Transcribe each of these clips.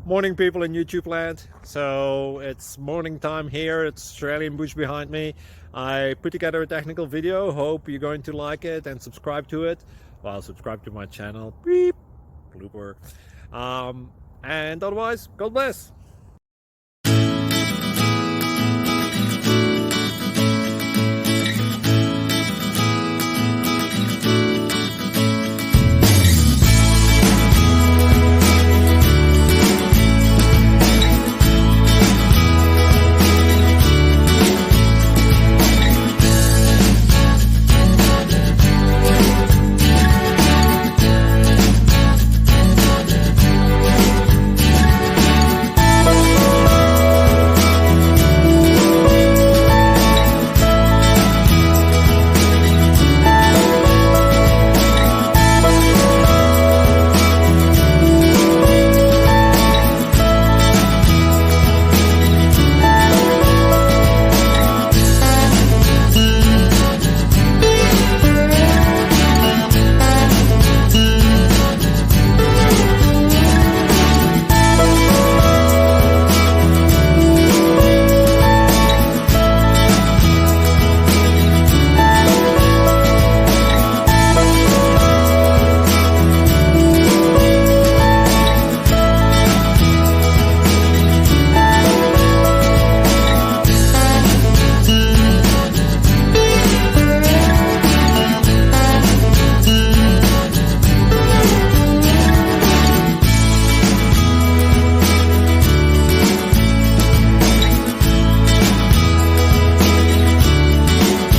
Morning, people in YouTube land. So it's morning time here. It's Australian bush behind me. I put together a technical video. Hope you're going to like it and subscribe to it. Well, subscribe to my channel. Beep. Blooper. And otherwise, God bless.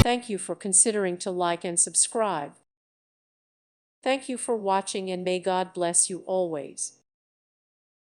Thank you for considering to like and subscribe. Thank you for watching, and may God bless you always.